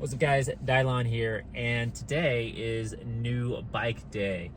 What's up guys, Dylon here, and today is new bike day.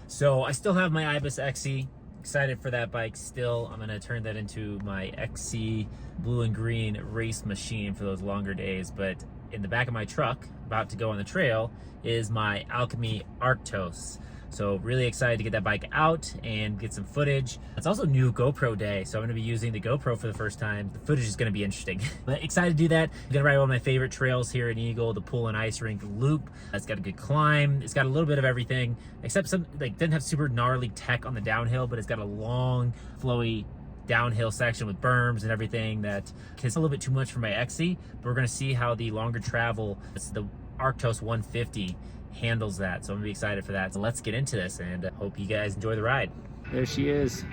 So I still have my Ibis XC, excited for that bike still. I'm gonna turn that into my XC blue and green race machine for those longer days, but in the back of my truck, about to go on the trail, is my Alchemy Arktos. So really excited to get that bike out and get some footage. It's also new GoPro day, so I'm gonna be using the GoPro for the first time. The footage is gonna be interesting. But excited to do that. I'm gonna ride one of my favorite trails here in Eagle, the Pool and Ice Rink Loop. It's got a good climb. It's got a little bit of everything, except some, like, doesn't have super gnarly tech on the downhill, but it's got a long, flowy downhill section with berms and everything that is a little bit too much for my XC, but we're gonna see how the longer travel, it's the Arktos 150, handles that. So I'm gonna be excited for that. So let's get into this and hope you guys enjoy the ride. There she is.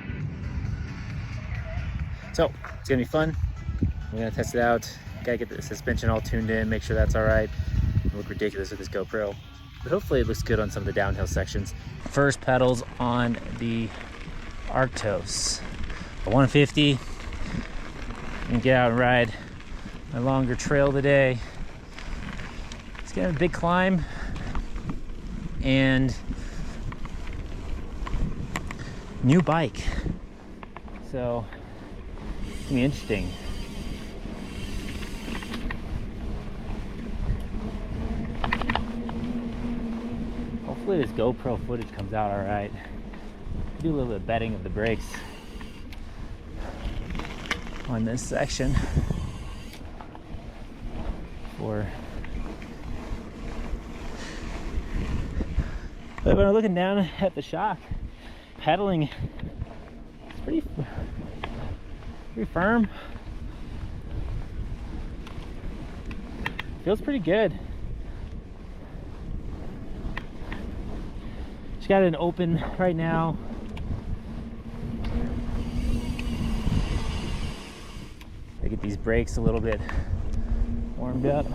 So it's gonna be fun. We're gonna test it out. Gotta get the suspension all tuned in, make sure that's all right. It'll look ridiculous with this GoPro, but hopefully it looks good on some of the downhill sections. First pedals on the Arktos. 150 and get out and ride my longer trail today. It's gonna have a big climb and new bike, so it's gonna be interesting. Hopefully this GoPro footage comes out all right. Do a little bit of betting of the brakes on this section but when I'm looking down at the shock, pedaling, it's pretty firm. Feels pretty good. Just got it open right now. I get these brakes a little bit warmed up.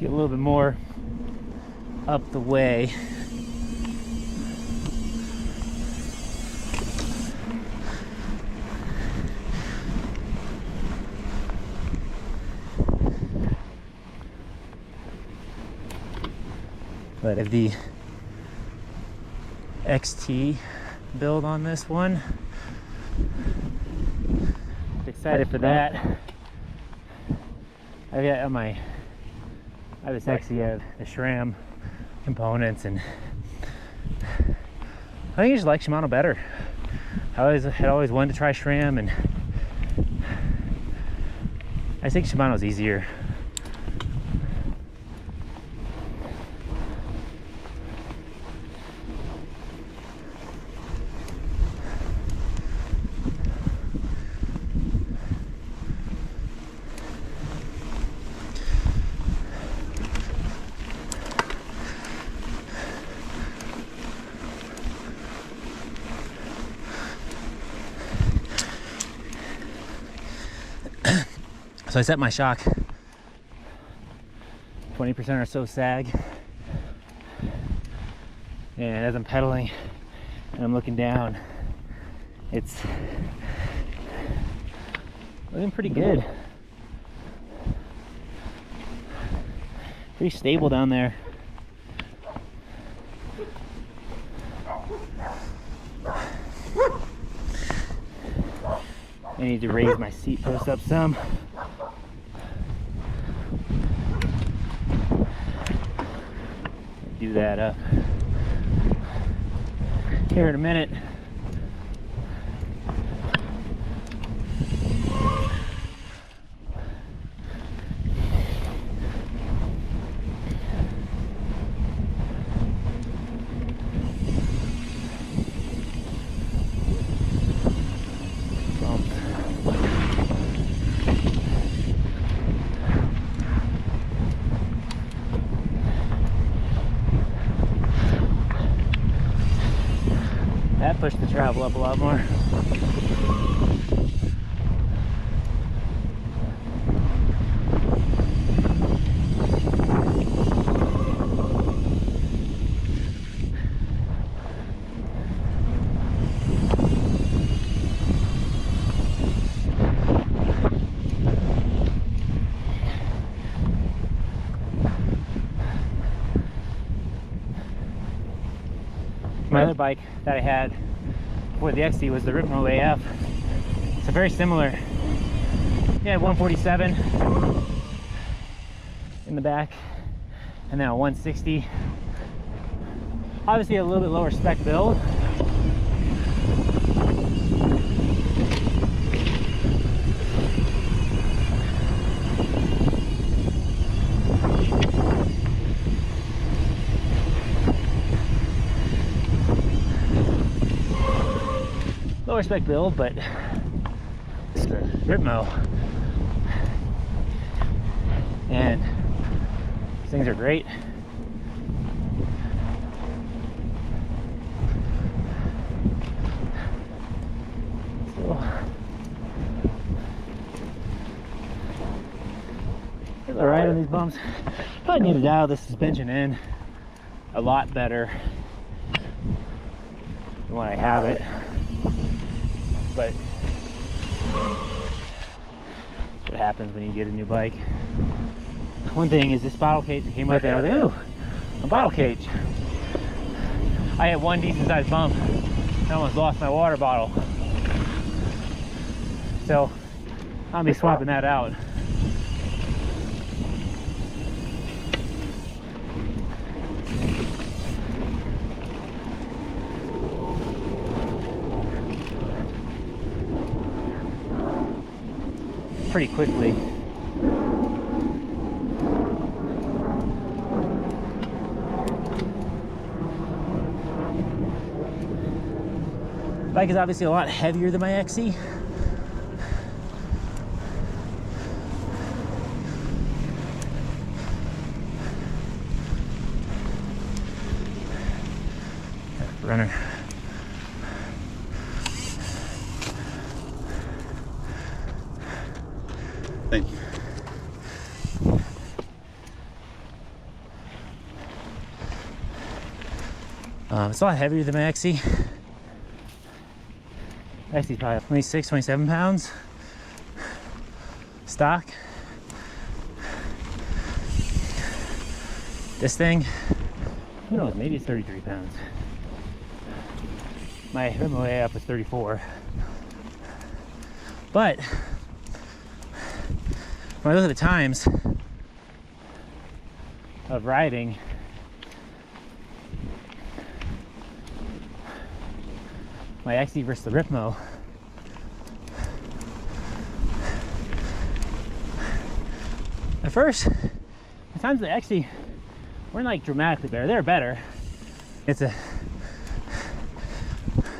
Get a little bit more up the way. But of the XT build on this one, excited for that. I've got on my Ibis XC, I have the SRAM components, and I think I just like Shimano better. I had always wanted to try SRAM, and I think Shimano's easier. So I set my shock 20% or so sag, and as I'm pedaling and I'm looking down, it's looking pretty good. Pretty stable down there. I need to raise my seat post up some. Do that up here in a minute. travel up a lot more. My other bike that I had before the XC was the Ripmo AF. It's a very similar. Yeah, 147 in the back, and then a 160. Obviously a little bit lower spec build. Lower spec build, but it's the Ripmo, and these things are great. So, it's all right on these bumps. Probably need to dial the suspension in a lot better than when I have it. But what happens when you get a new bike. One thing is this bottle cage that came with it. I was like, ooh, a bottle cage. I had one decent sized bump. I almost lost my water bottle. So I'll be swapping that out. Pretty quickly. Bike is obviously a lot heavier than my XC. Runner. Thank you. It's a lot heavier than my XC. XC is probably 26, 27 pounds stock. This thing, who knows, maybe it's 33 pounds. My Ripmo AF was 34. But when I look at the times of riding, my XC versus the Ripmo, at first, the times of the XC weren't like dramatically better. They're better. It's a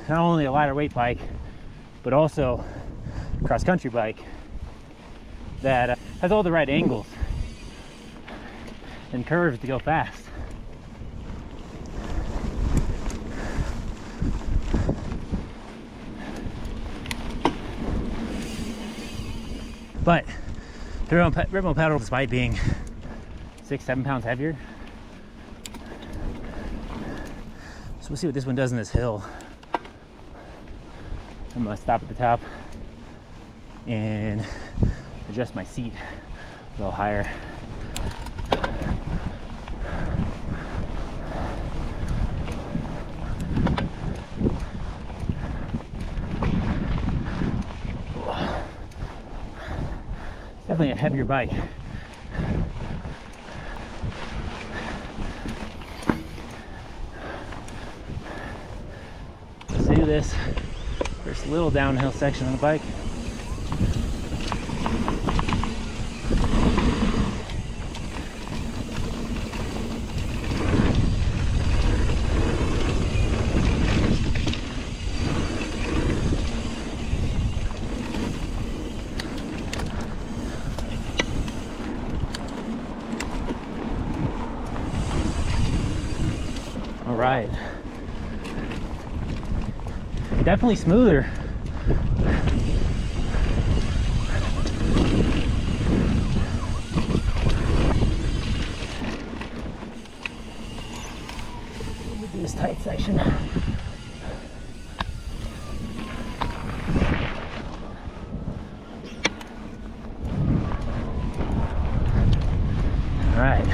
not only a lighter weight bike, but also a cross-country bike that has all the right angles and curves to go fast. But the Ripmo pedal, despite being 6-7 pounds heavier, so we'll see what this one does in this hill. I'm gonna stop at the top and adjust my seat a little higher. Definitely a heavier bike. Let's do this first little downhill section on the bike. All right. definitely smoother. Let me do this tight section. All right.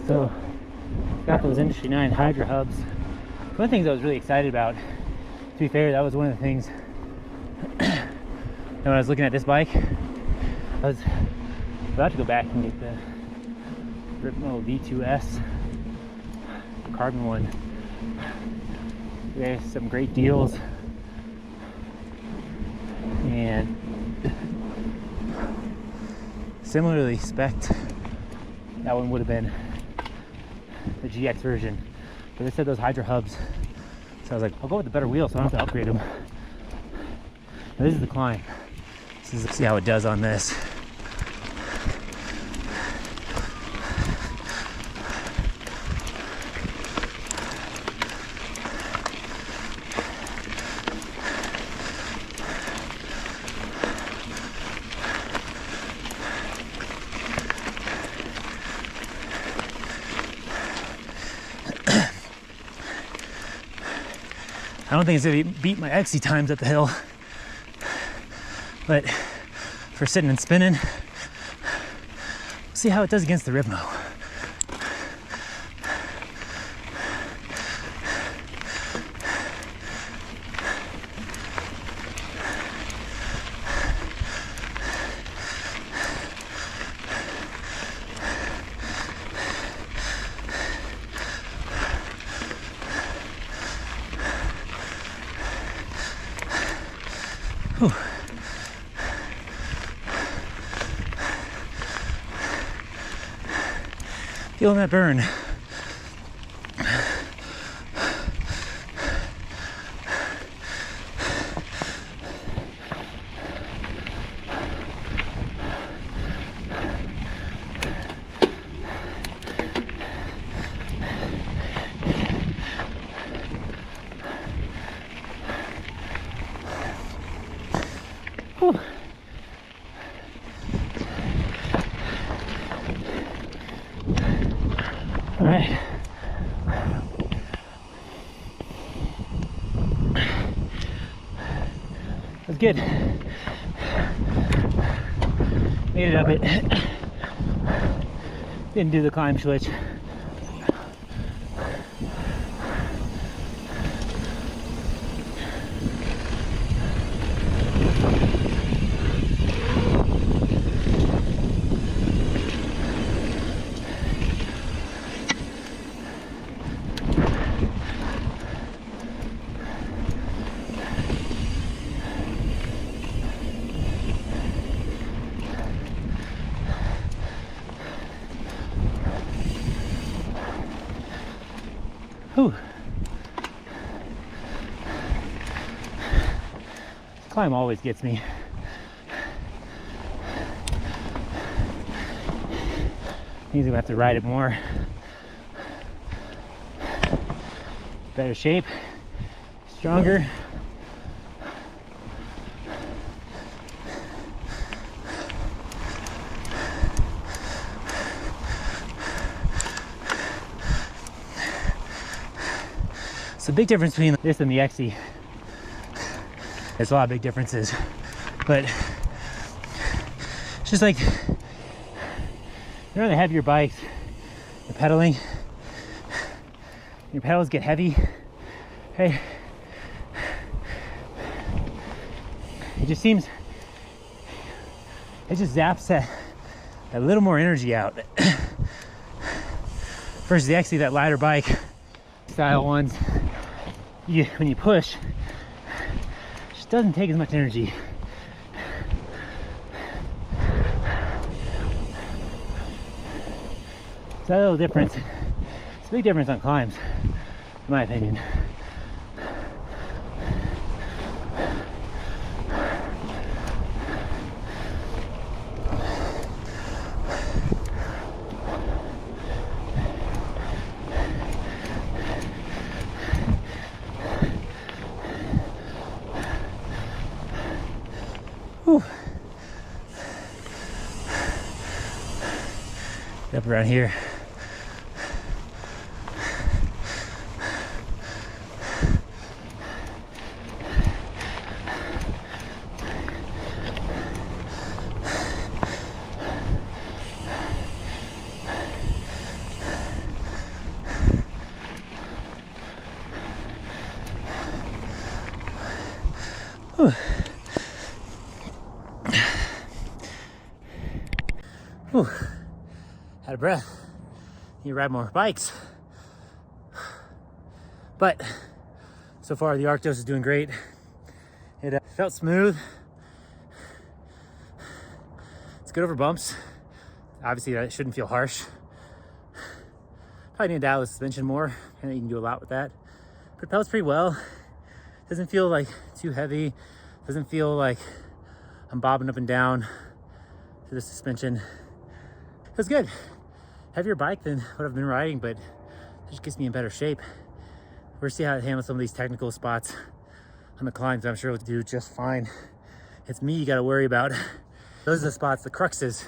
So, got those Industry 9 Hydra hubs. One of the things I was really excited about, to be fair, that was one of the things when I was looking at this bike. I was about to go back and get the Ripmo V2S carbon one. There's some great deals, and similarly spec'd, that one would have been the GX version, but they said those Hydra hubs, so I was like, I'll go with the better wheel so I don't have to upgrade them. Now this is the climb. See how it does on this. I don't think it's gonna beat my XC times at the hill, but for sitting and spinning, we'll see how it does against the Ripmo. Whew. Feeling that burn. Whew. All right. That's good. Made it up it. Didn't do the climb switch. Whew. Climb always gets me. Means we have to ride it more. Better shape, stronger. It's a big difference between this and the XC. There's a lot of big differences, but it's just like, you're on the heavier bikes, the pedaling, your pedals get heavy, hey, it just seems, it just zaps that a little more energy out. Versus the XC, that lighter bike style ones, when you push, it just doesn't take as much energy. So a little difference. It's a big difference on climbs, in my opinion. Whew. Get up around here. Whew. Whew. Out of breath. You ride more bikes. But so far the Arktos is doing great. It felt smooth. It's good over bumps. Obviously that shouldn't feel harsh. Probably need to dial the suspension more. I think you can do a lot with that. But it felt pretty well. Doesn't feel like too heavy. Doesn't feel like I'm bobbing up and down to the suspension. It was good. Heavier bike than what I've been riding, but it just gets me in better shape. We'll see how it handles some of these technical spots on the climbs. I'm sure it'll do just fine. It's me you gotta worry about. Those are the spots, the cruxes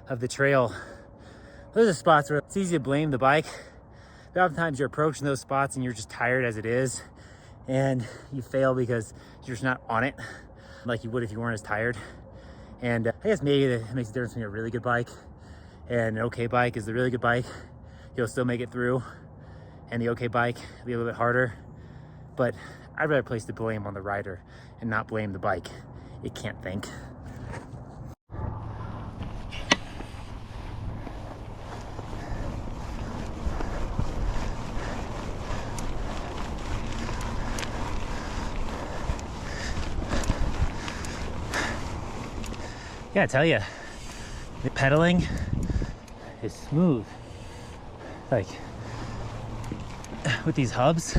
of the trail. Those are the spots where it's easy to blame the bike. But oftentimes you're approaching those spots and you're just tired as it is, and you fail because you're just not on it like you would if you weren't as tired. And I guess maybe that makes a difference between a really good bike and an okay bike. Is the really good bike, you'll still make it through, and the okay bike will be a little bit harder. But I'd rather place the blame on the rider and not blame the bike. It can't think. Yeah, I tell you, the pedaling is smooth. Like with these hubs,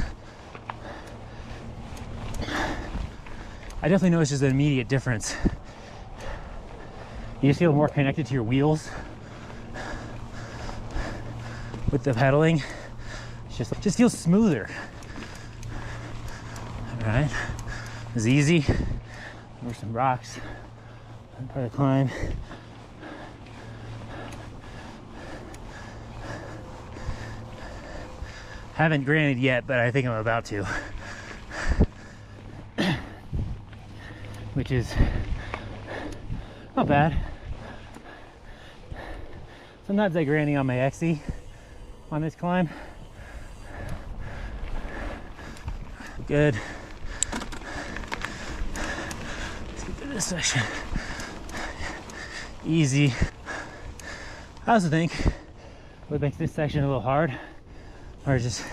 I definitely noticed there's an immediate difference. You just feel more connected to your wheels with the pedaling. It just feels smoother. All right, it was easy. There's some rocks. Part of the climb. Haven't granted yet, but I think I'm about to. Which is not bad. Sometimes I granny on my XE on this climb. Good. Let's get through this section. Easy. I also think what makes this section a little hard, or just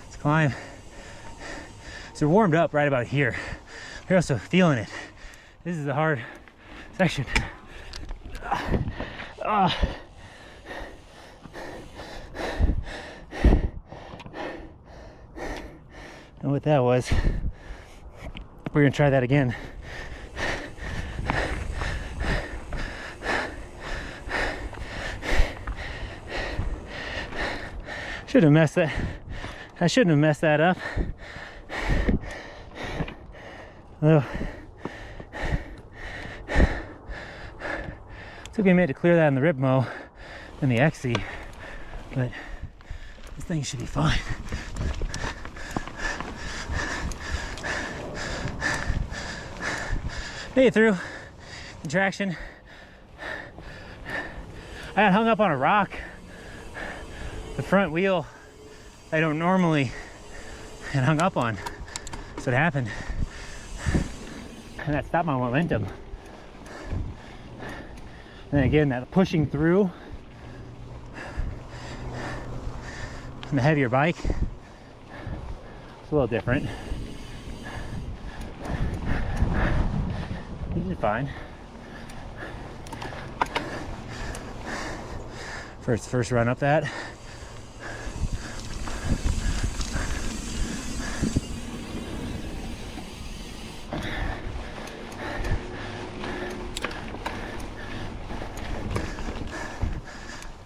this climb, so we're warmed up right about here. We're also feeling it. This is a hard section. And what that was, we're gonna try that again. Should have messed that. I shouldn't have messed that up. Although it took me a minute to clear that in the rip mow and the XE, but this thing should be fine. Made it through. Contraction. I got hung up on a rock. The front wheel I don't normally get hung up on. So it happened. And that stopped my momentum. And then again, that pushing through on the heavier bike, it's a little different. You did fine. first run up that.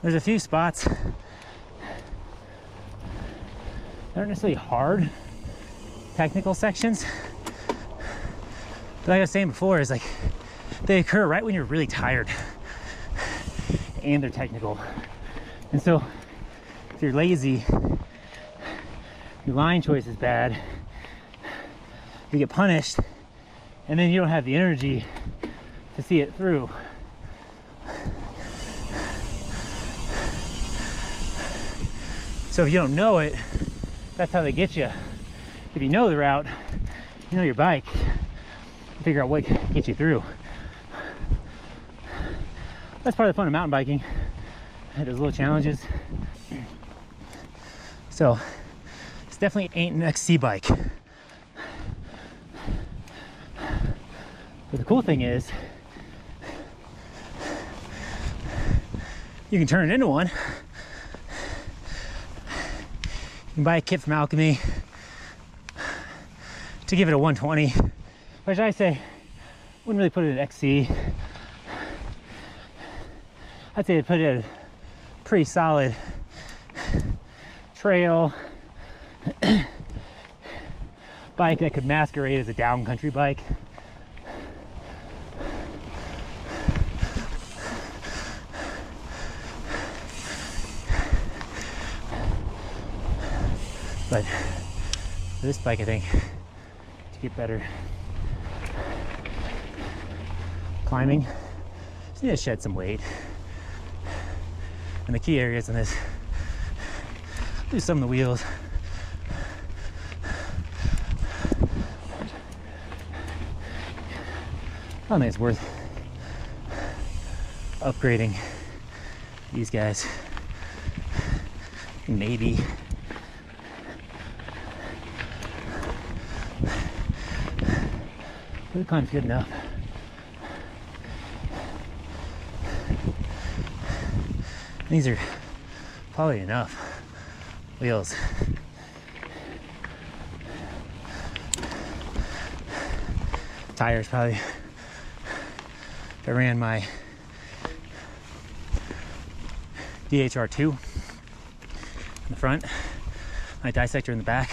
There's a few spots that aren't necessarily hard technical sections, but like I was saying before, is like they occur right when you're really tired and they're technical. And so if you're lazy, your line choice is bad, you get punished, and then you don't have the energy to see it through. So if you don't know it, that's how they get you. If you know the route, you know your bike, you figure out what gets you through. That's part of the fun of mountain biking. There's little challenges. So this definitely ain't an XC bike. But the cool thing is, you can turn it into one. You can buy a kit from Alchemy to give it a 120, which I say wouldn't really put it at XC. I'd say I'd put it at a pretty solid trail bike that could masquerade as a downcountry bike. But for this bike, I think to get better climbing, just need to shed some weight. And the key areas in this, do some of the wheels. I don't think it's worth upgrading these guys. Maybe. But it climbs good enough. These are probably enough wheels. Tires probably. If I ran my DHR2 in the front, my dissector in the back,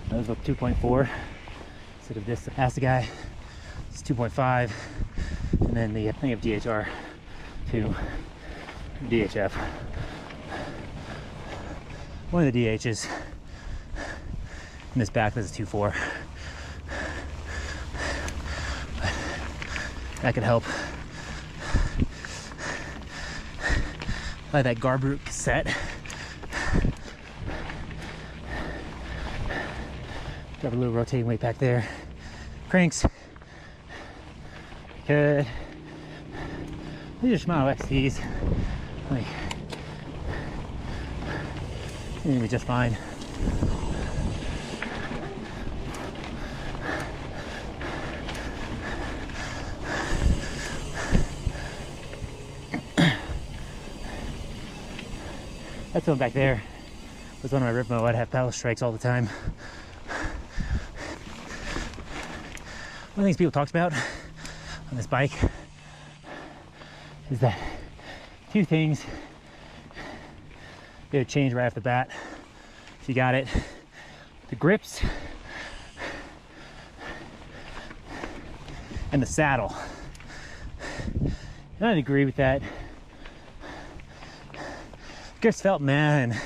that was about 2.4 instead of this Assegai. It's 2.5, and then the thing of DHR2, DHF. One of the DHs in this back is a 2.4. That could help. Like that Garbroot cassette. Got a little rotating weight back there. Cranks. Good. These are Shimano XTs. Like, they're gonna be just fine. That's one back there. Was one of my Ripmo. I'd have pedal strikes all the time. One of the things people talked about on this bike is that two things they would change right off the bat if you got it: the grips and the saddle. And I'd agree with that. Grips felt mad, and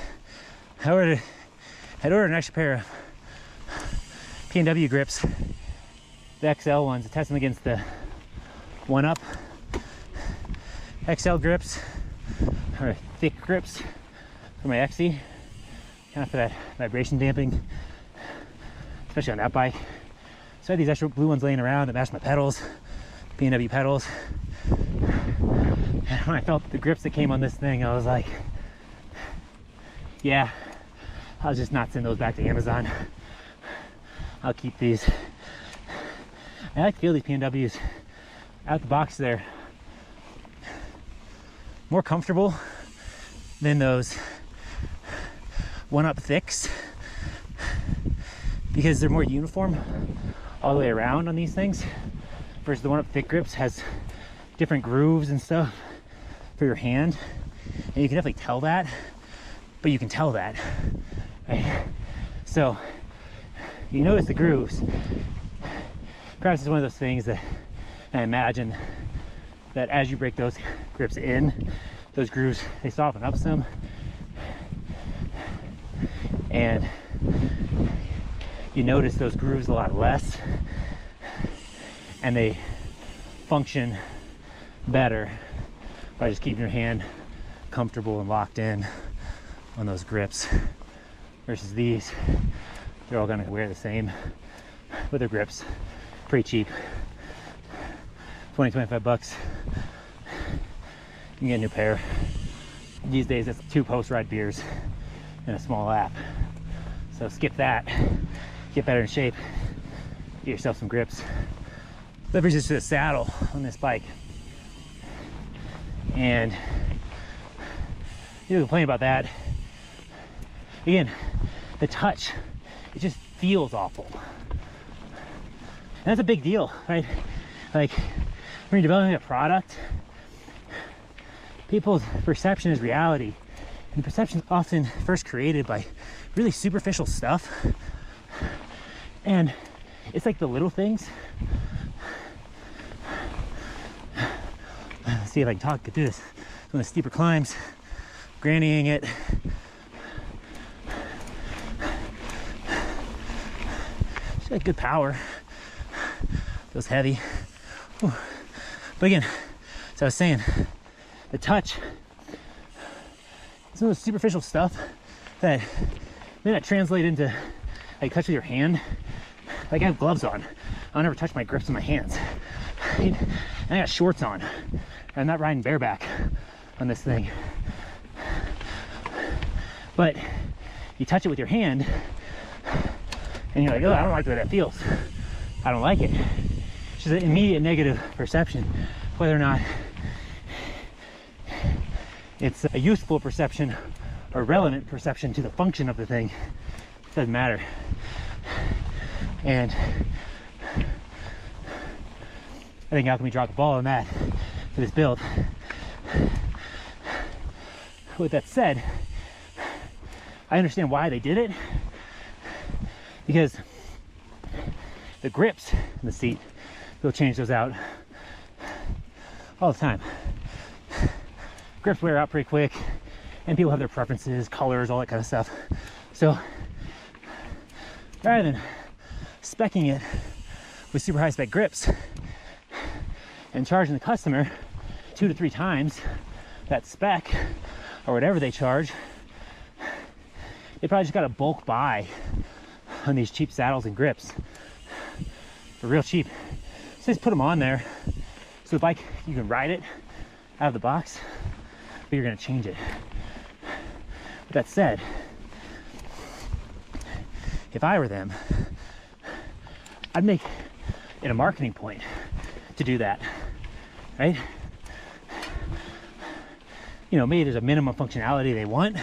I ordered an extra pair of P&W grips, the XL ones, to test them against the 1-Up. XL grips are thick grips for my XC, kind of for that vibration damping, especially on that bike. So I had these extra blue ones laying around that matched my pedals, P&W pedals. And when I felt the grips that came on this thing, I was like, yeah, I'll just not send those back to Amazon. I'll keep these. I like to feel these P&Ws out the box. They're more comfortable than those one-up thicks because they're more uniform all the way around on these things, versus the one-up thick grips has different grooves and stuff for your hand, and you can definitely tell that, but you can tell that, right? So you notice the grooves. Perhaps it's one of those things that I imagine that as you break those grips in, those grooves, they soften up some, and you notice those grooves a lot less, and they function better by just keeping your hand comfortable and locked in on those grips, versus these, they're all gonna wear the same with their grips. Pretty cheap, 20-25 bucks. You can get a new pair. These days it's 2 post-ride beers and a small app. So skip that, get better in shape, get yourself some grips. That brings us to the saddle on this bike. And you don't complain about that. Again, the touch, it just feels awful. And that's a big deal, right? Like when you're developing a product, people's perception is reality. And perception is often first created by really superficial stuff. And it's like the little things. Let's see if I can get through this. One of the steeper climbs, grannying it. She's got good power. Feels heavy. Whew. But again, as I was saying, the touch, some of the superficial stuff that may not translate into like touch with your hand. Like I have gloves on. I'll never touch my grips with my hands. And I got shorts on. I'm not riding bareback on this thing. But you touch it with your hand and you're like, oh, I don't like the way that feels. I don't like it. It's just an immediate negative perception. Whether or not it's a useful perception or relevant perception to the function of the thing, it doesn't matter. And I think Alchemy dropped the ball on that for this build. With that said, I understand why they did it, because the grips in the seat, they'll change those out all the time. Grips wear out pretty quick, and people have their preferences, colors, all that kind of stuff. So rather than speccing it with super high spec grips and charging the customer 2 to 3 times that spec or whatever they charge, they probably just got a bulk buy on these cheap saddles and grips for real cheap. So just put them on there so the bike, you can ride it out of the box, but you're gonna change it. With that said, if I were them, I'd make it a marketing point to do that, right? You know, maybe there's a minimum functionality they want,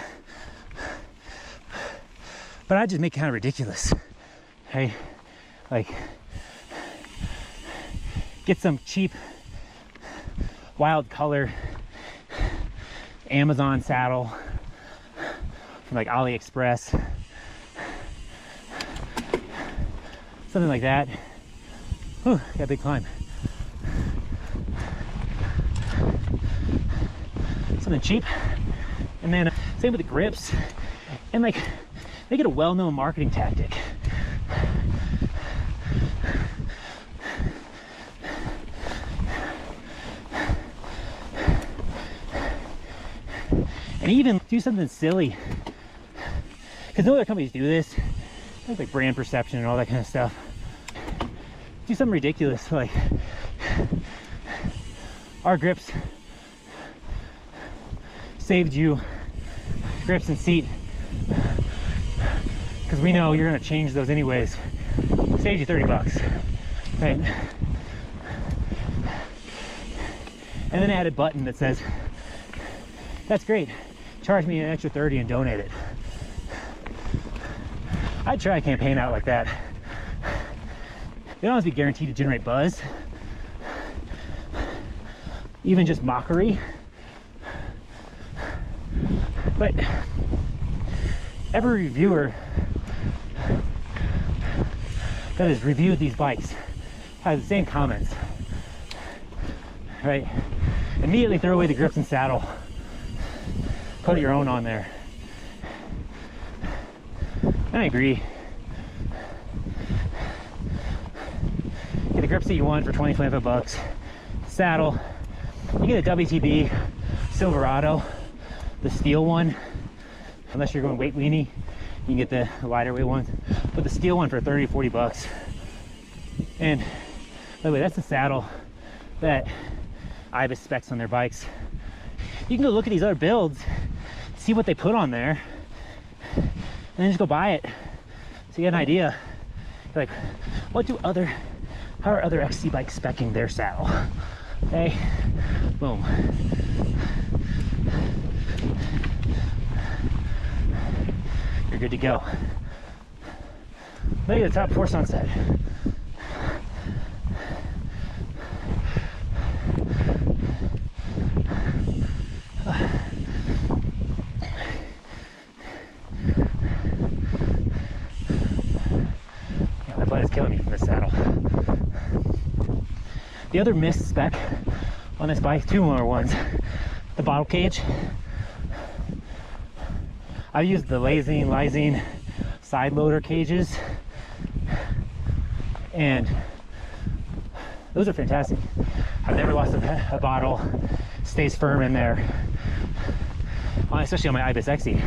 but I'd just make it kind of ridiculous, okay? Like, get some cheap, wild color Amazon saddle from like AliExpress, something like that. Whew, got a big climb. Something cheap, and then same with the grips, and like make it a well-known marketing tactic. And even do something silly, because no other companies do this, like brand perception and all that kind of stuff. Do something ridiculous, like our grips saved you grips and seat, because we know you're gonna change those anyways. Saved you 30 bucks, right? And then add a button that says, that's great. Charge me an extra 30 and donate it. I'd try a campaign out like that. They don't have to be guaranteed to generate buzz. Even just mockery. But every reviewer that has reviewed these bikes has the same comments, right? Immediately throw away the grips and saddle. Put your own on there. And I agree. Get the grips that you want for 20-25 bucks. Saddle. You get a WTB Silverado, the steel one. Unless you're going weight weenie, you can get the lighter weight one. But the steel one for 30-40 bucks. And by the way, that's the saddle that Ibis specs on their bikes. You can go look at these other builds, see what they put on there, and then just go buy it. So you get an idea. Like, how are other XC bikes speccing their saddle? Okay, boom. You're good to go. Look at the top 4 sunset. Yeah, my blood is killing me from this saddle. The other missed spec on this bike, 2 more ones, the bottle cage. I've used the Lysine side loader cages, and those are fantastic. I've never lost a bottle, stays firm in there, especially on my Ibis XE,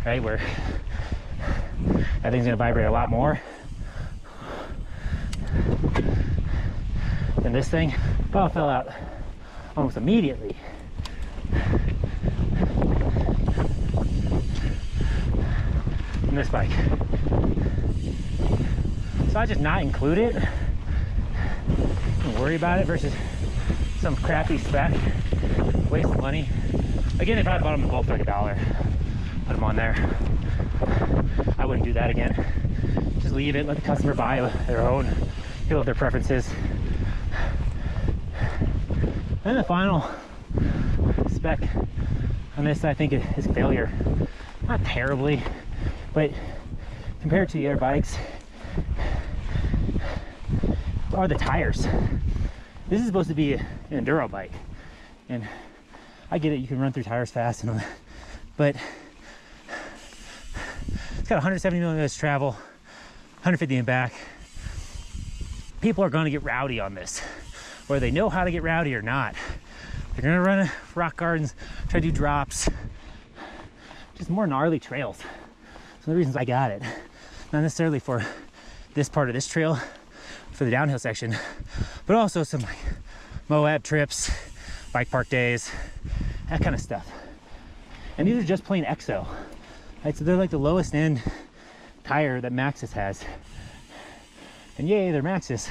right, where that thing's gonna vibrate a lot more than this thing. Bottle fell out almost immediately. From this bike. So I just not include it and worry about it versus some crappy spec, waste of money. Again, if I bought them in bulk for like $1, put them on there. I wouldn't do that again. Just leave it, let the customer buy their own, feel their preferences. And the final spec on this, I think, is failure. Not terribly, but compared to the other bikes, are the tires. This is supposed to be an enduro bike, and I get it, you can run through tires fast and all that, but it's got 170 millimeters travel, 150 in back. People are going to get rowdy on this, whether they know how to get rowdy or not. They're going to run rock gardens, try to do drops, just more gnarly trails. So the reasons I got it, not necessarily for this part of this trail, for the downhill section, but also some like Moab trips, bike park days, that kind of stuff. And these are just plain EXO, right? So they're like the lowest end tire that Maxxis has. And yay, they're Maxxis.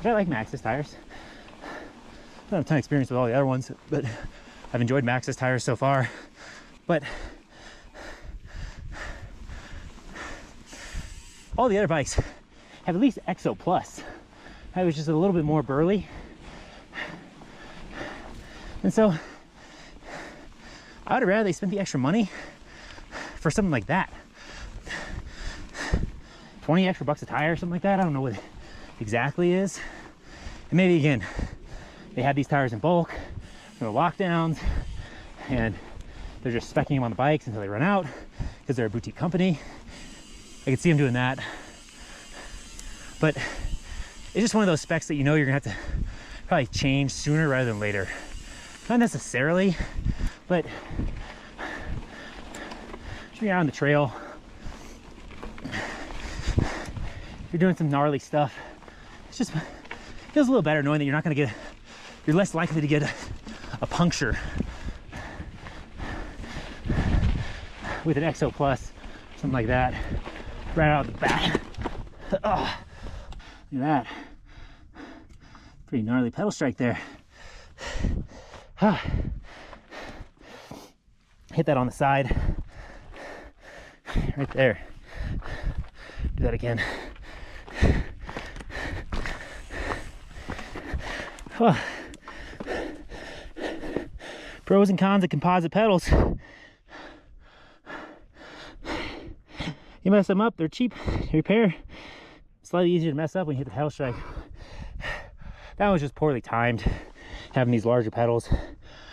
But I like Maxxis tires. I don't have a ton of experience with all the other ones, but I've enjoyed Maxxis tires so far. But all the other bikes have at least EXO Plus. I was just a little bit more burly. And so I would rather they spent the extra money for something like that. 20 extra bucks a tire or something like that. I don't know what it exactly is. And maybe again, they had these tires in bulk from the lockdowns and they're just speccing them on the bikes until they run out because they're a boutique company. I could see them doing that. But it's just one of those specs that you know you're gonna have to probably change sooner rather than later. Not necessarily, but if you're out on the trail, if you're doing some gnarly stuff, it's just feels a little better knowing that you're not gonna get, you're less likely to get a puncture with an EXO Plus, something like that, right out the bat. Oh, look at that. Pretty gnarly pedal strike there. Hit that on the side. Right there. Do that again. Oh. Pros and cons of composite pedals. You mess them up, they're cheap to repair. Slightly easier to mess up when you hit the pedal strike. That was just poorly timed, having these larger pedals.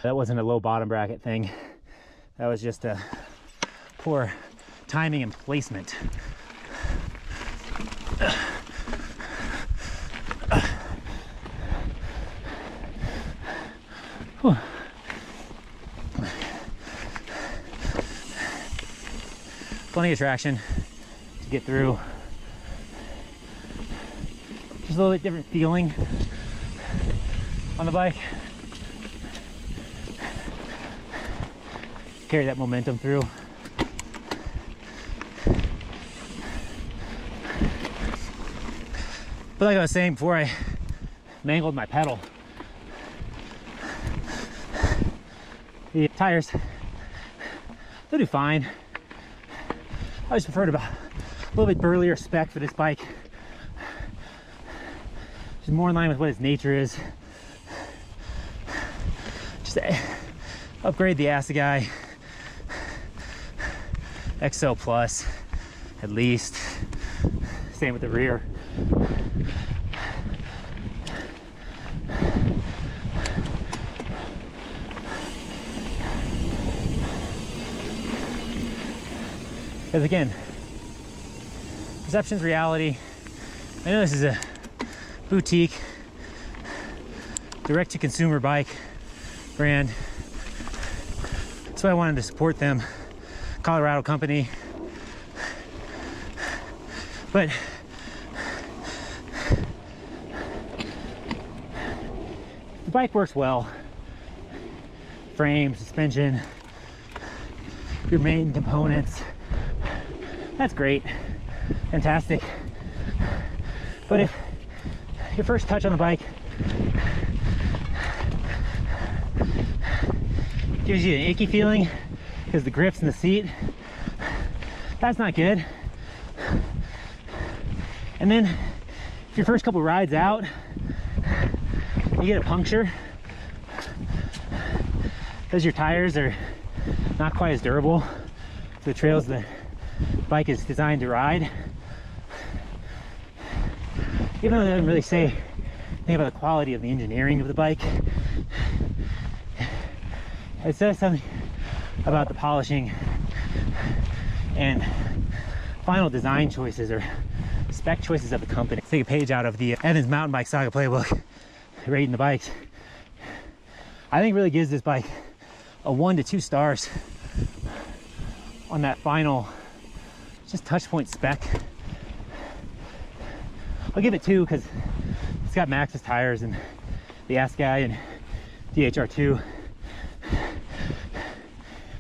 That wasn't a low bottom bracket thing. That was just a poor timing and placement. Plenty of traction to get through. Just a little bit different feeling on the bike. Carry that momentum through. But like I was saying before I mangled my pedal, the tires, they'll do fine. I just preferred a little bit burlier spec for this bike. Just more in line with what its nature is. Just upgrade the Assegai XO Plus, at least. Same with the rear. Because again, perception's reality. I know this is a boutique, direct-to-consumer bike brand. That's why I wanted to support them. Colorado company. But the bike works well. Frame, suspension, your main components. That's great, fantastic. But if your first touch on the bike gives you an icky feeling because the grip's in the seat, that's not good. And then if your first couple rides out, you get a puncture because your tires are not quite as durable to the trails the bike is designed to ride. Even though it doesn't really say anything about the quality of the engineering of the bike, it says something about the polishing and final design choices or spec choices of the company. Let's take a page out of the Evans Mountain Bike Saga playbook, rating the bikes. I think it really gives this bike a 1 to 2 stars on that final just touch point spec. I'll give it 2 because it's got Maxxis tires and the Assegai and DHR2.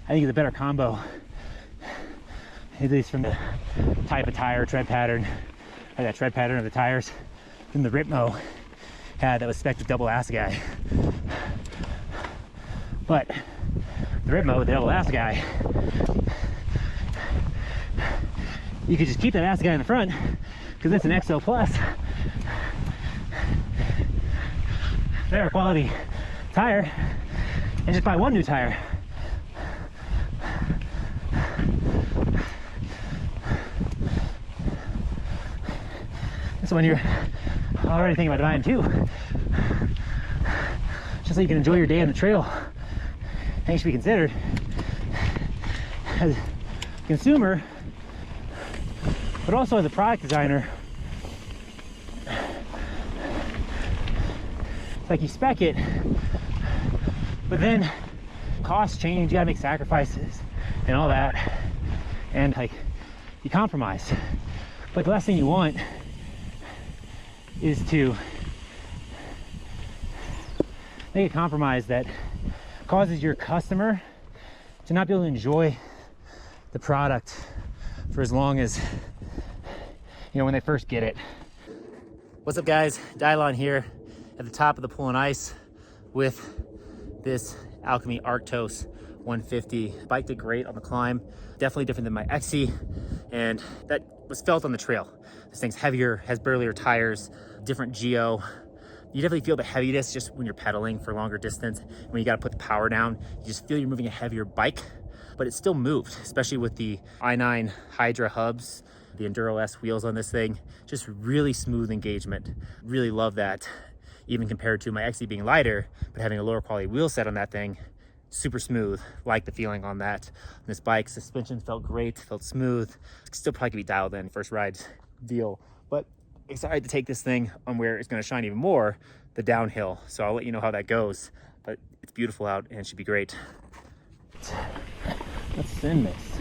I think it's a better combo, at least from the type of tire, tread pattern, or that tread pattern of the tires, than the Ritmo had that was spec'd with double Assegai. But the Ritmo with the double Assegai, you could just keep that Assegai in the front because it's an XO Plus. Better quality tire and just buy one new tire. So when you're already thinking about buying 2, just so you can enjoy your day on the trail, things should be considered. As a consumer, but also as a product designer, it's like you spec it, but then costs change, you gotta make sacrifices and all that, and like you compromise. But the last thing you want is to make a compromise that causes your customer to not be able to enjoy the product for as long as, you know, when they first get it. What's up guys, Dylon here at the top of the Pool and Ice with this Alchemy Arktos 150. Bike did great on the climb, definitely different than my XC, and that was felt on the trail. This thing's heavier, has burlier tires, different geo. You definitely feel the heaviness just when you're pedaling for longer distance. When you got to put the power down, you just feel you're moving a heavier bike, but it still moved, especially with the i9 Hydra hubs, the Enduro S wheels on this thing. Just really smooth engagement. Really love that. Even compared to my XC being lighter, but having a lower quality wheel set on that thing, super smooth. Like the feeling on that. On this bike, suspension felt great, felt smooth. Still probably could be dialed in first ride deal, but excited to take this thing on where it's going to shine even more, the downhill. So I'll let you know how that goes, but it's beautiful out and it should be great. Let's send this.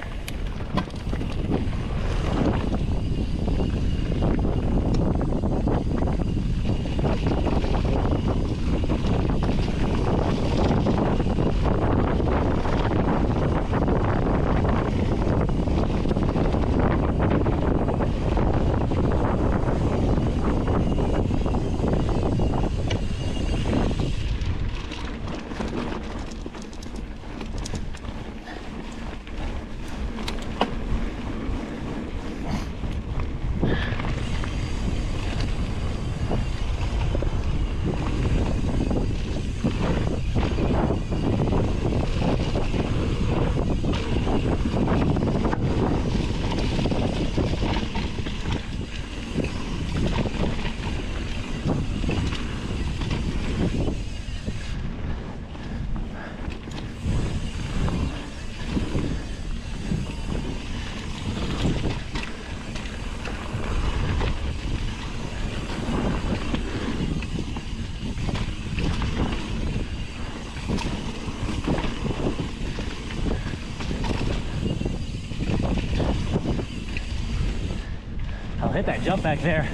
I'll hit that jump back there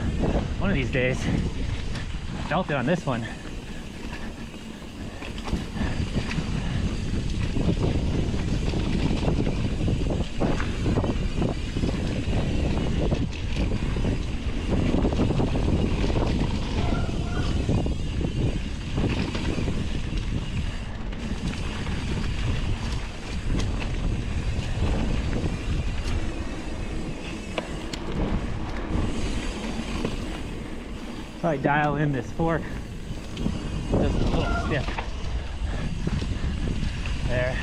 one of these days. I felt it on this one. Probably dial in this fork just a little stiff. There.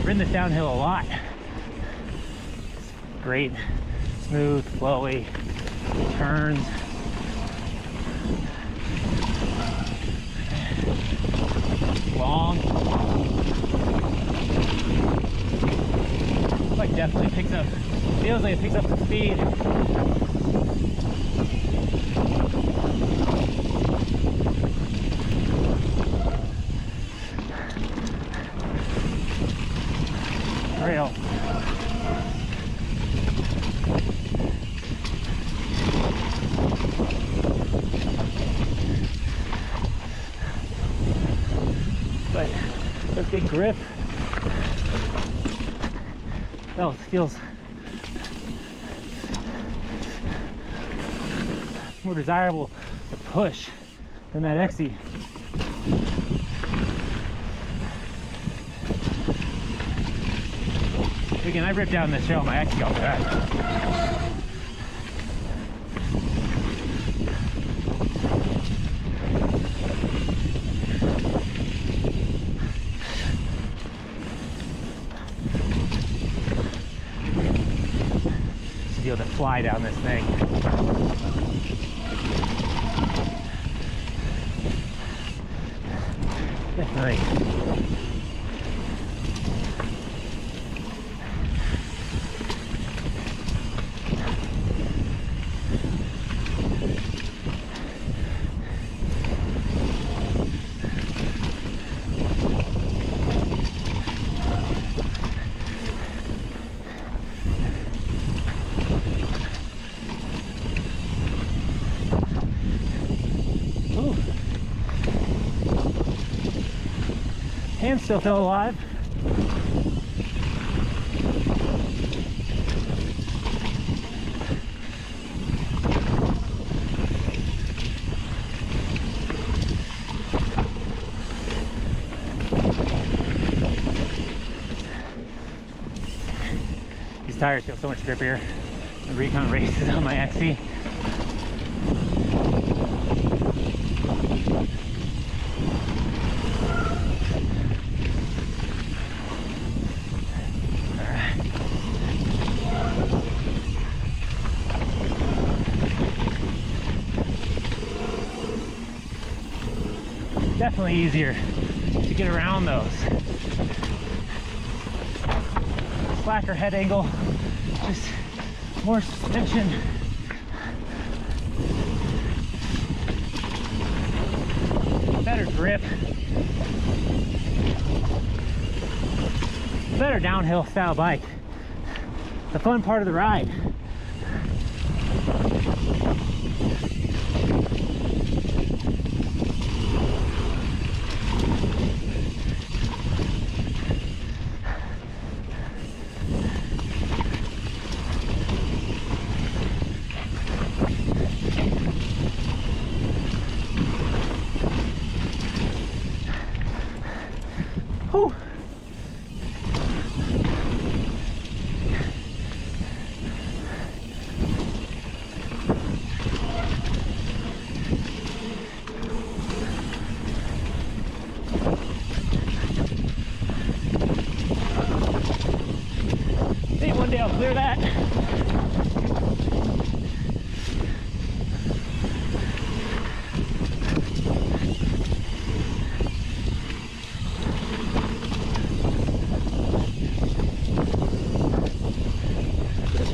Ridden this downhill a lot. It's great, smooth, flowy turns. Long. Like definitely picks up, feels like it picks up some speed. Trail. But there's good grip. Oh, it feels more desirable to push than that XE. Again, I ripped down this trail on my XE all the time. To be able to fly down this thing. Definitely. hands still feel alive. These tires feel so much grippier. The recon races on my XC. Definitely easier to get around those. Slacker head angle, just more suspension. Better grip. Better downhill style bike. The fun part of the ride. Whew. Maybe one day I'll clear that.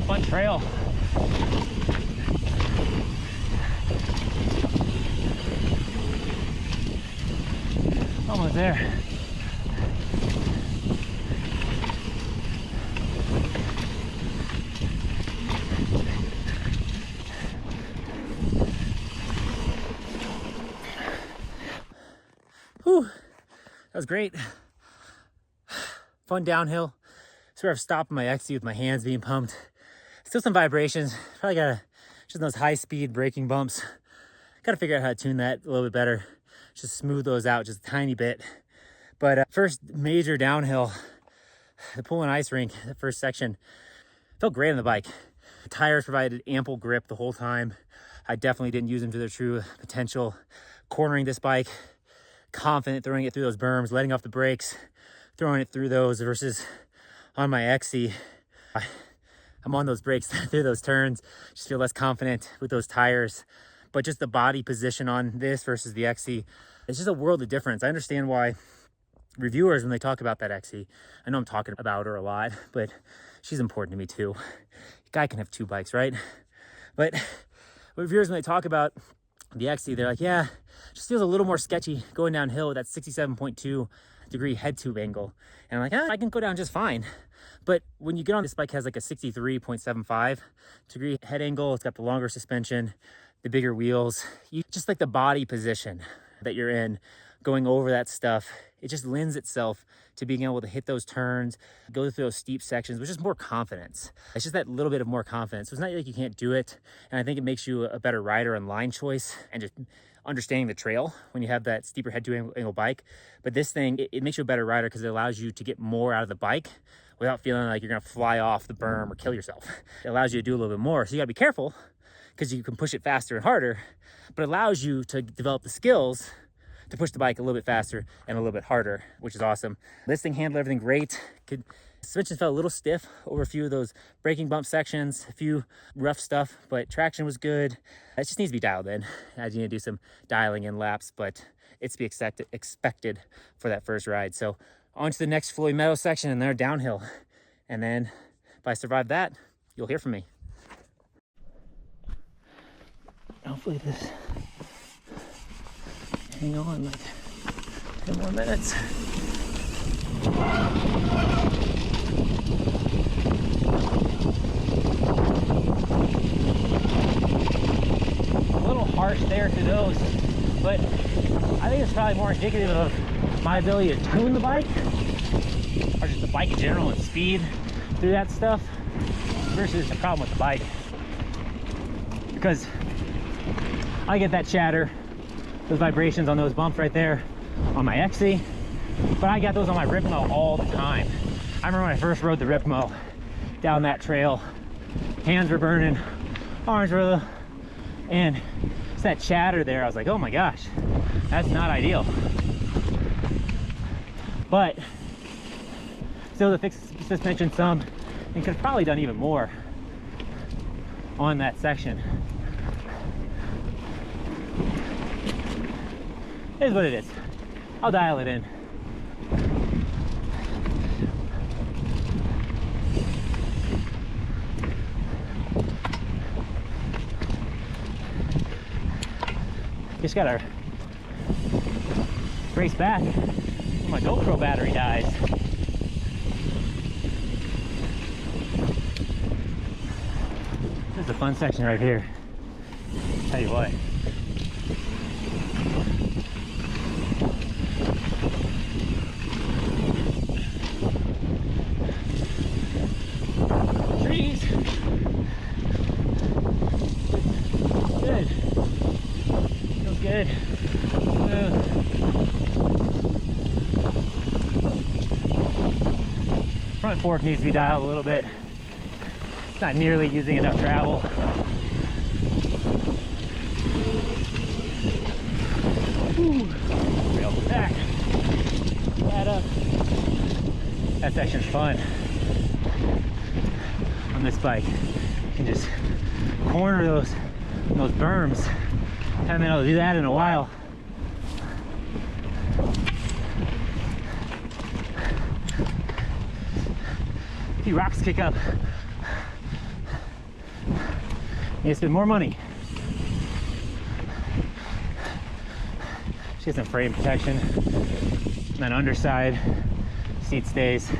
Fun trail. Almost there. Whew, that was great. Fun downhill. Sort of stopped my XC with my hands being pumped. Still some vibrations. Probably gotta, just those high speed braking bumps. Gotta figure out how to tune that a little bit better. Just smooth those out just a tiny bit. But first major downhill, the pool and ice rink, the first section, felt great on the bike. The tires provided ample grip the whole time. I definitely didn't use them to their true potential. Cornering this bike, confident throwing it through those berms, letting off the brakes, throwing it through those versus on my XC. I'm on those brakes through those turns, just feel less confident with those tires. But just the body position on this versus the XC, it's just a world of difference. I understand why reviewers, when they talk about that XC, I know I'm talking about her a lot, but she's important to me too. A guy can have two bikes, right? But reviewers, when they talk about the XC, they're like, yeah, it just feels a little more sketchy going downhill with that 67.2 degree head tube angle. And I'm like, I can go down just fine. But when you get on, this bike has like a 63.75 degree head angle. It's got the longer suspension, the bigger wheels. You just like the body position that you're in going over that stuff. It just lends itself to being able to hit those turns, go through those steep sections with just more confidence. It's just that little bit of more confidence. So it's not like you can't do it. And I think it makes you a better rider on line choice and just understanding the trail when you have that steeper head to angle bike. But this thing, it makes you a better rider because it allows you to get more out of the bike without feeling like you're gonna fly off the berm or kill yourself. It allows you to do a little bit more. So you gotta be careful because you can push it faster and harder, but it allows you to develop the skills to push the bike a little bit faster and a little bit harder, which is awesome. This thing handled everything great. Suspension felt a little stiff over a few of those braking bump sections, a few rough stuff, but traction was good. It just needs to be dialed in. I need to do some dialing in laps, but it's to be expected for that first ride. So on to the next Flowy Meadow section and they're downhill. And then if I survive that, you'll hear from me. Hopefully this, hang on like 10 more minutes. A little harsh there to those, but I think it's probably more indicative of my ability to tune the bike, or just the bike in general and speed through that stuff, versus the problem with the bike. Because I get that chatter, those vibrations on those bumps right there on my XC, but I got those on my Ripmo all the time. I remember when I first rode the Ripmo down that trail, hands were burning, arms were, and it's that chatter there. I was like, oh my gosh, that's not ideal. But still, to fix the suspension some, and could have probably done even more on that section. It is what it is. I'll dial it in. Just gotta race back when my GoPro battery dies. This is a fun section right here. Tell you what. Trees. Good. Feels good. Front fork needs to be dialed a little bit. It's not nearly using enough travel. Ooh. Rail back. That up. That section's fun. On this bike, you can just corner those berms. Haven't been able to do that in a while. A few rocks kick up. Need to spend more money. She has some frame protection. And then underside seat stays.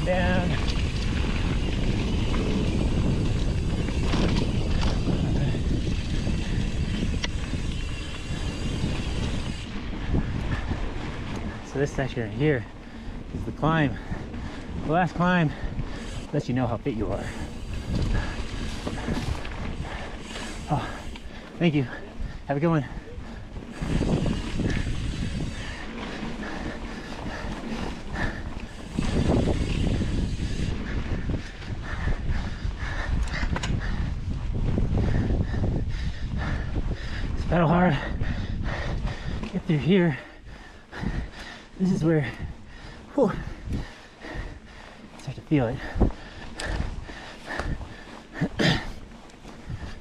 Down. So this section here is the climb. The last climb lets you know how fit you are. Oh, thank you. Have a good one. Pedal hard, get through here. This is where, whew, start to feel it.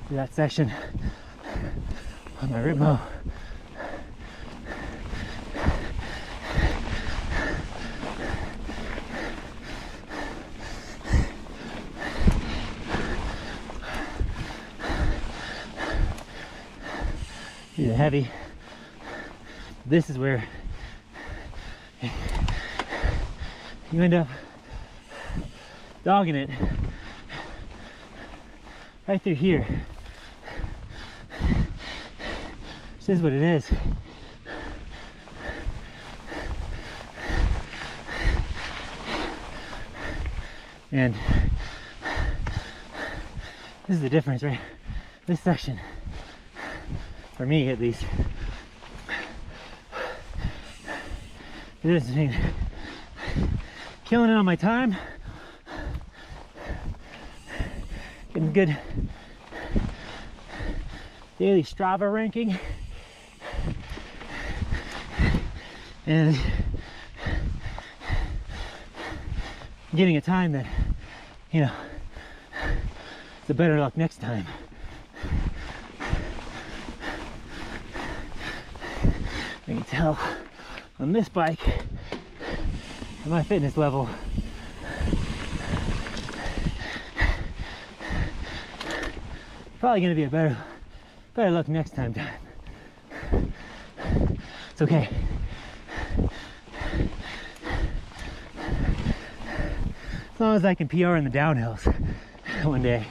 Through that section on my Ripmo. These are heavy. This is where you end up dogging it right through here. This is what it is. And this is the difference, right? This section, for me at least, it is killing it on my time, getting good daily Strava ranking, and getting a time that, you know, it's a better luck next time. I can tell on this bike at my fitness level, probably gonna be a better luck next time. It's okay. As long as I can PR in the downhills one day.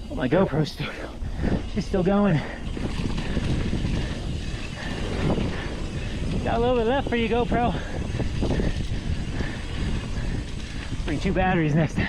Oh, my GoPro's still, she's still going. Got a little bit left for you, GoPro. Bring 2 batteries next time.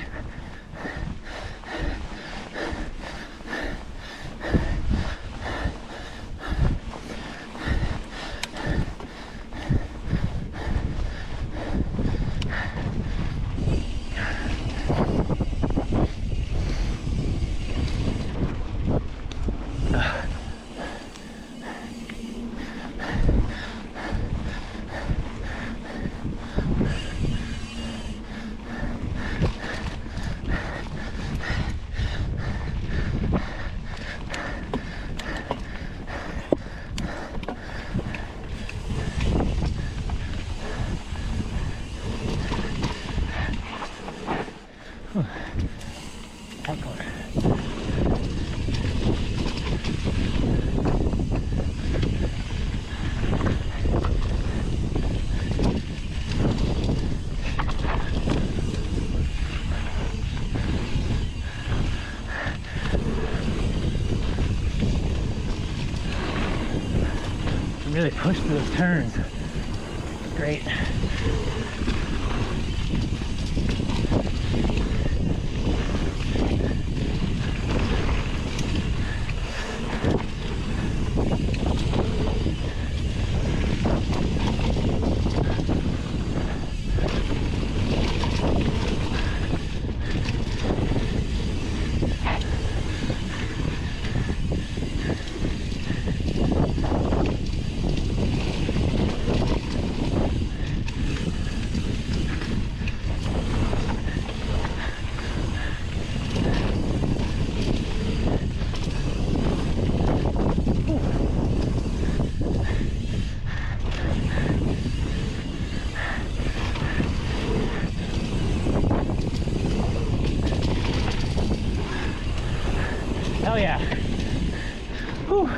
Really push through those turns. Great. Hell yeah. Whew.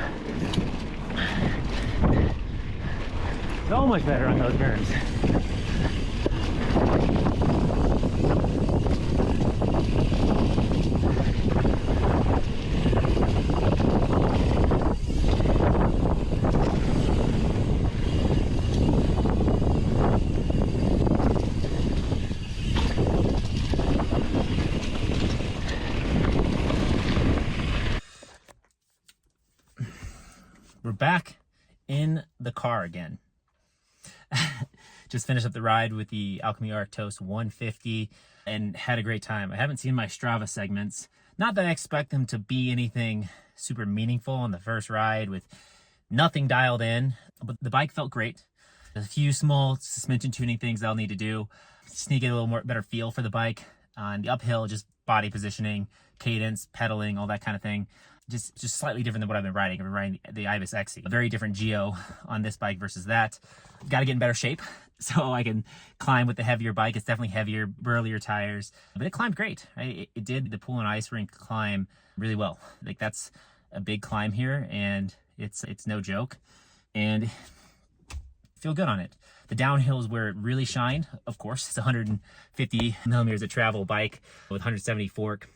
So much better on those berms. We're back in the car again. Just finished up the ride with the Alchemy Arktos 150 and had a great time. I haven't seen my Strava segments. Not that I expect them to be anything super meaningful on the first ride with nothing dialed in, but the bike felt great. There's a few small suspension tuning things I'll need to do. Just need to get a little more better feel for the bike. On the uphill, just body positioning, cadence, pedaling, all that kind of thing. Just slightly different than what I've been riding. I've been riding the Ibis XC. A very different geo on this bike versus that. Got to get in better shape so I can climb with the heavier bike. It's definitely heavier, burlier tires, but it climbed great. It did the pool and ice rink climb really well. Like, that's a big climb here, and it's no joke, and feel good on it. The downhill is where it really shined. Of course, it's 150 millimeters of travel bike with 170 fork.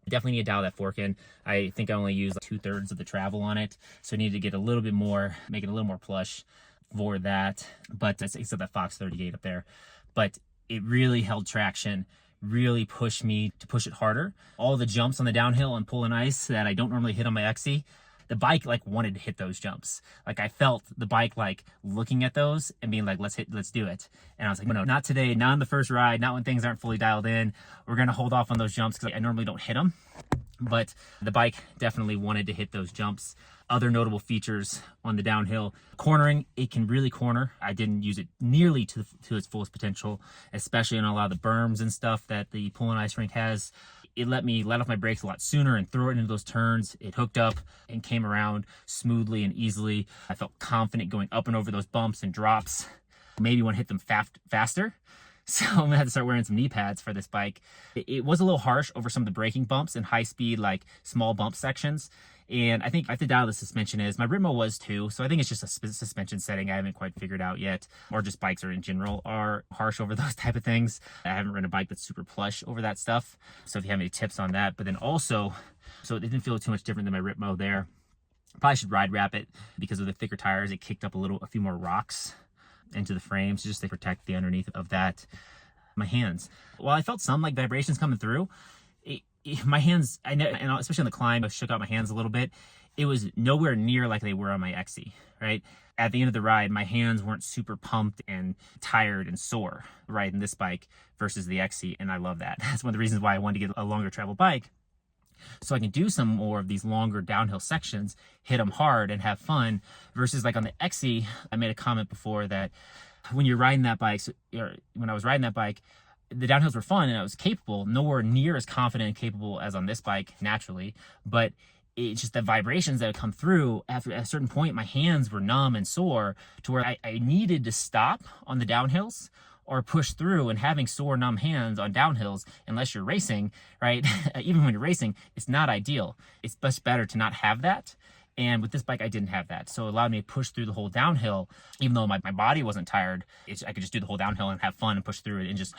Definitely need to dial that fork in. I think I only used like 2/3 of the travel on it, so I need to get a little bit more, make it a little more plush for that. But except that Fox 38 up there, but it really held traction, really pushed me to push it harder. All the jumps on the downhill and pull and ice that I don't normally hit on my XC, the bike like wanted to hit those jumps. Like, I felt the bike like looking at those and being like, let's do it. And I was like, no, not today, not on the first ride, not when things aren't fully dialed in. We're gonna hold off on those jumps because I normally don't hit them. But the bike definitely wanted to hit those jumps. Other notable features on the downhill: cornering. It can really corner. I didn't use it nearly to its fullest potential, especially on a lot of the berms and stuff that the pull and ice rink has. It let me let off my brakes a lot sooner and throw it into those turns. It hooked up and came around smoothly and easily. I felt confident going up and over those bumps and drops. Maybe want to hit them faster. So I'm gonna have to start wearing some knee pads for this bike. It was a little harsh over some of the braking bumps and high speed, like small bump sections. And I think I have to dial the suspension is. My Ritmo was too, so I think it's just a suspension setting I haven't quite figured out yet. Or just bikes are in general are harsh over those type of things. I haven't ridden a bike that's super plush over that stuff. So if you have any tips on that. But then also, so it didn't feel too much different than my Ritmo there. Probably should ride wrap it because of the thicker tires. It kicked up a few more rocks into the frames just to protect the underneath of that. My hands, while I felt some like vibrations coming through, my hands, and especially on the climb, I shook out my hands a little bit. It was nowhere near like they were on my XC, right? At the end of the ride, my hands weren't super pumped and tired and sore riding this bike versus the XC, and I love that. That's one of the reasons why I wanted to get a longer travel bike, so I can do some more of these longer downhill sections, hit them hard and have fun, versus like on the XC, I made a comment before that when you're riding that bike, or when I was riding that bike, the downhills were fun and I was capable, nowhere near as confident and capable as on this bike naturally, but it's just the vibrations that would come through after a certain point, my hands were numb and sore to where I needed to stop on the downhills or push through, and having sore numb hands on downhills, unless you're racing, right? Even when you're racing, it's not ideal. It's much better to not have that. And with this bike, I didn't have that. So it allowed me to push through the whole downhill, even though my body wasn't tired. I could just do the whole downhill and have fun and push through it, and it just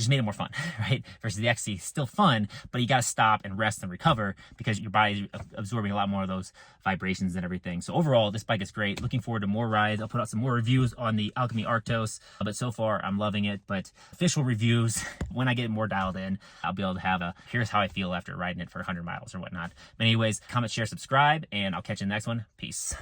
made it more fun, right? Versus the XC, still fun, but you got to stop and rest and recover because your body's absorbing a lot more of those vibrations and everything. So overall, this bike is great. Looking forward to more rides. I'll put out some more reviews on the Alchemy Arktos, but so far I'm loving it. But official reviews, when I get more dialed in, I'll be able to have here's how I feel after riding it for 100 miles or whatnot. But anyways, comment, share, subscribe, and I'll catch you in the next one. Peace.